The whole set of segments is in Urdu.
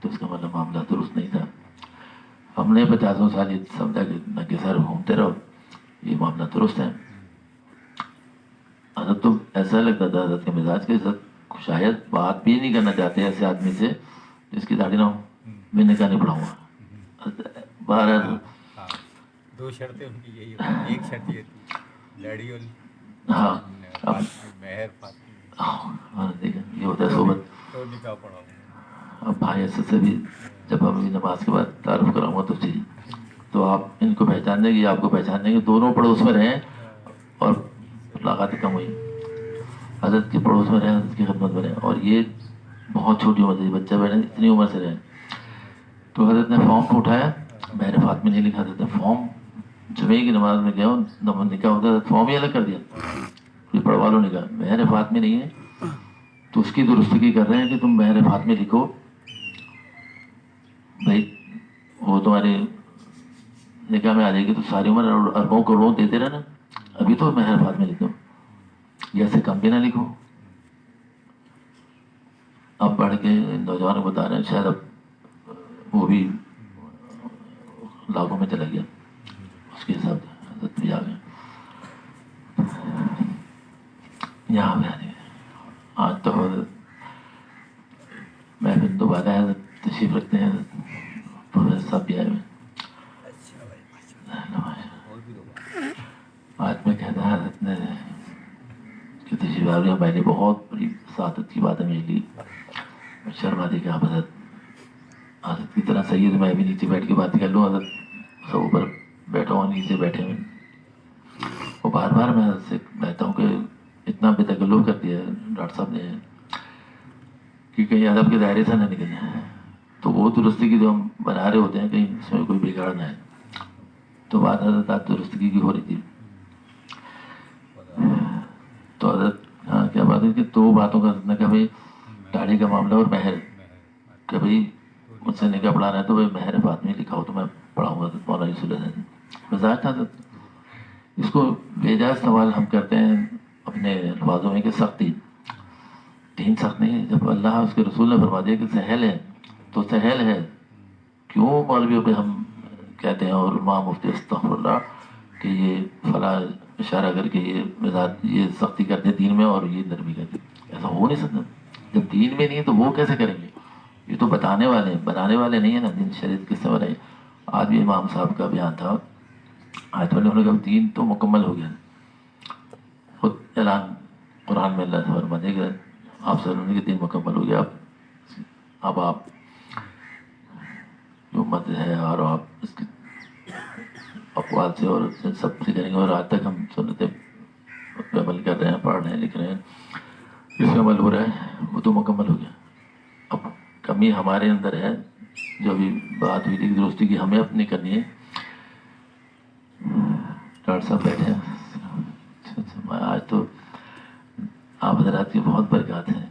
تو اس کا مطلب معاملہ درست نہیں تھا. ہم نے 50 سال یہ سمجھا کہ ننگے سر گھومتے رہو، یہ معاملہ درست ہے. حضرت تو ایسا لگتا تھا حضرت کے مزاج کے ساتھ شاید بات بھی نہیں کرنا چاہتے ایسے آدمی سے جس کی داڑھی نہ ہو. میں نے کہا نہیں پڑھاؤں گا. بہرحال 2 شرطیں ان کی یہی ہوتی. ایک شرط یہ تھی داڑھی اور ہاں مہر فاطمی دیکھیں یہ ہوتا ہے صحبت. تو نکاح پڑھاؤں. اب بھائی ایسے سے بھی جب ہم نماز کے بعد تعارف کراؤں گا تو ٹھیک. تو آپ ان کو پہچان دیں گے، آپ کو پہچان دیں گے، دونوں پڑوس میں رہیں اور ملاقاتیں کم ہوئی. حضرت کے پڑوس میں رہیں، حضرت کی خدمت میں رہیں، اور یہ بہت چھوٹی عمر سے بچہ بیٹھے اتنی عمر سے رہیں. تو حضرت نے فارم کو اٹھایا، مہر فاطمی نہیں لکھا. حضرت نے فارم جمعے کی نماز میں گیا، نکاح ہوتا ہے فارم ہی الگ کر دیا. پھر پڑھوا لو نکاح، مہر فاطمی نہیں ہے تو اس کی درستگی کر رہے ہیں کہ تم مہر فاطمی لکھو. بھائی وہ تمہارے نکاح میں آ جائے گی تو ساری عمر اربوں کروڑوں دیتے رہنا. ابھی تو مہر فاطمی لکھو، یا سے کم بھی نہ لکھو. اب پڑھ کے نوجوانوں کو بتا رہے ہیں، شاید اب وہ بھی لاکھوں میں چلا گیا. اس کے حساب سے حضرت بھی آ گئے. یہاں پہ آنے آج تو محفل دوبارہ حضرت تشریف رکھتے ہیں. پروفیسر صاحب بھی آئے ہوئے. آج میں کہتا ہے حضرت نے کہ تشریف آ گیا. میں نے بہت بڑی سعادت کی بات ہے میرے لیے. شرما دی کہ آپ حضرت کی طرح سید میں بھی نیچے بیٹھ کے بات کر لوں. حضرت سب اوپر بیٹھا ہوں، نیچے بیٹھے ہوئے. اور بار بار میں حضرت سے کہتا ہوں کہ اتنا بے تکلف کر دیا ڈاکٹر صاحب نے کہ کہیں ادب کے دائرے سے نہ نکل جائیں. تو وہ درستگی جو ہم بنا رہے ہوتے ہیں کہیں اس میں کوئی بگاڑ نہ ہے. تو بات حضرت آج درستگی کی ہو رہی تھی. تو حضرت ہاں کیا بات ہے کہ 2 باتوں کا حضرت نے کہا بھائی داڑھی کا معاملہ اور مہر، کہ بھائی مجھ سے نکاح پڑھانا ہے تو بھائی مہر فاطمی لکھا ہو تو میں پڑھاؤں گا. مولانا یوسف الحسن مزاج تھا حضرت. اس کو بےجائز سوال ہم کرتے ہیں اپنے الفاظوں میں کہ سختی. دین سخت نہیں ہے. جب اللہ اس کے رسول نے فرما دیا کہ سہل ہے تو سہل ہے. کیوں مولویوں پہ ہم کہتے ہیں اور علماء مفتی استغفر اللہ کہ یہ فلاں اشارہ کر کے یہ مزاج یہ سختی کرتے ہیں دین میں اور یہ نرمی کرتے ہیں؟ ایسا ہو نہیں سکتا. جب دین میں نہیں ہے تو وہ کیسے کریں گے؟ یہ تو بتانے والے ہیں، بنانے والے نہیں ہیں نا. دین شریعت کس سے بنائی؟ آج بھی امام صاحب کا بیان تھا. آج والے انہوں نے کہا دین تو مکمل ہو گیا. خود اعلان قرآن میں اللہ سے فرماتے کہ آپ سے انہوں نے کہ دین مکمل ہو گیا. اب آپ جو مت ہے اور آپ اس کی اقوال سے اور سب سے کریں گے. اور آج تک ہم سنتیں پہ عمل کر رہے ہیں، پڑھ رہے ہیں، لکھ رہے ہیں، اس میں عمل ہو رہا ہے، وہ تو مکمل ہو گیا. اب کمی ہمارے اندر ہے. جو بھی بات ہوئی تھی درستی کی ہمیں اپنی کرنی ہے. ڈاکٹر صاحب بیٹھے ہیں. آج تو آپ حضرات کی بہت برکات ہیں.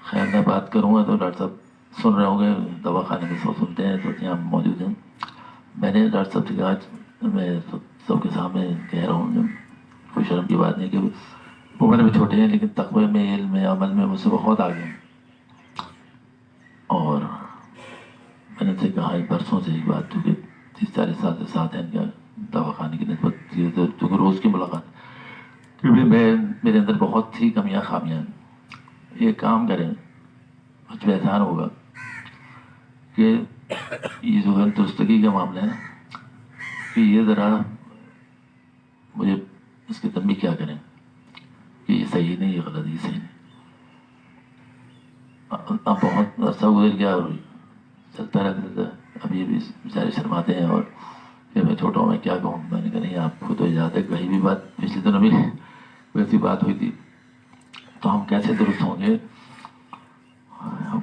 خیر میں بات کروں گا تو ڈاکٹر صاحب سن رہے ہوں گے. دوا خانے میں سب سنتے ہیں تو یہاں موجود ہیں. میں نے ڈاکٹر صاحب سے کہا آج میں سب کے سامنے کہہ رہا ہوں، کوئی شرم کی بات نہیں کہ عمر میں چھوٹے ہیں لیکن تقوی میں، علم میں، عمل میں مجھ سے بہت آگے ہیں. اور میں نے ان سے کہا برسوں سے ایک بات جو کہ 30-40 سال سے ساتھ ہیں ان کا دوا خانے کی نسبت جو کہ روز کی ملاقات کیونکہ میرے اندر بہت سی کمیاں خامیاں ہیں. یہ کام کریں مجھ پہ احسان ہوگا کہ یہ جو ہے درستگی کا معاملہ ہے کہ یہ ذرا مجھے اس کی تنبیہ کیا کریں کہ یہ صحیح نہیں، یہ غلط، یہ صحیح نہیں. اب بہت عرصہ گزر گیا اور چلتا رہتا تھا. اب یہ بھی بیچارے شرماتے ہیں اور کہ میں چھوٹا ہوں میں کیا کہوں. میں نے کہا نہیں آپ کو تو اجازت ہے. کہیں بھی بات پچھلے دنوں بھی ویسی بات ہوئی تھی تو ہم کیسے درست ہوں گے؟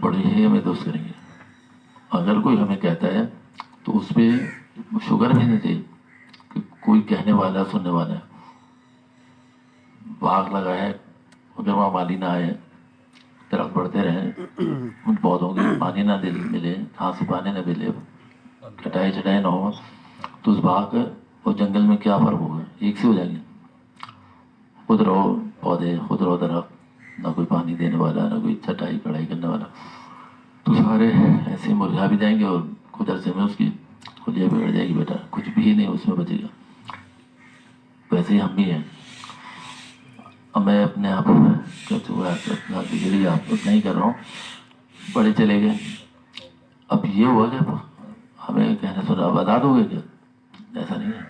بڑے ہی ہمیں درست کریں گے. اگر کوئی ہمیں کہتا ہے تو اس پہ شوگر بھی نہیں چاہیے کہ کوئی کہنے والا سننے والا ہے. باغ لگا ہے اگر وہاں مالی نہ آئے، درخت بڑھتے رہیں، ان پودوں کی پانی نہ ملے، گھاس سے پانی نہ ملے، کٹائی چٹائی نہ ہو تو اس باغ اور جنگل میں کیا فرق ہوگا؟ ایک سے ہو جائیں گے. خود رہو پودے، خود رہو درخت. نہ کوئی پانی دینے والا، نہ کوئی چھٹائی کڑھائی کرنے والا، تو سارے ایسے مرجھا بھی جائیں گے اور کچھ عرصے میں اس کی خلیہ بگڑ جائے گی، بیٹا کچھ بھی نہیں اس میں بچے گا۔ ویسے ہی ہم بھی ہیں۔ اب میں اپنے آپ ڈگری آپ نہیں کر رہا ہوں، بڑے چلے گئے، اب یہ ہوا کہ ہمیں کہنا سنا اب آزاد ہو گئے کیا؟ ایسا نہیں ہے،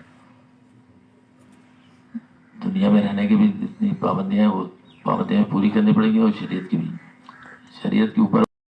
دنیا میں رہنے کی بھی جتنی پابندیاں ہیں وہ پابندیاں پوری کرنی پڑیں گی، اور شریعت کی بھی، شریعت کے اوپر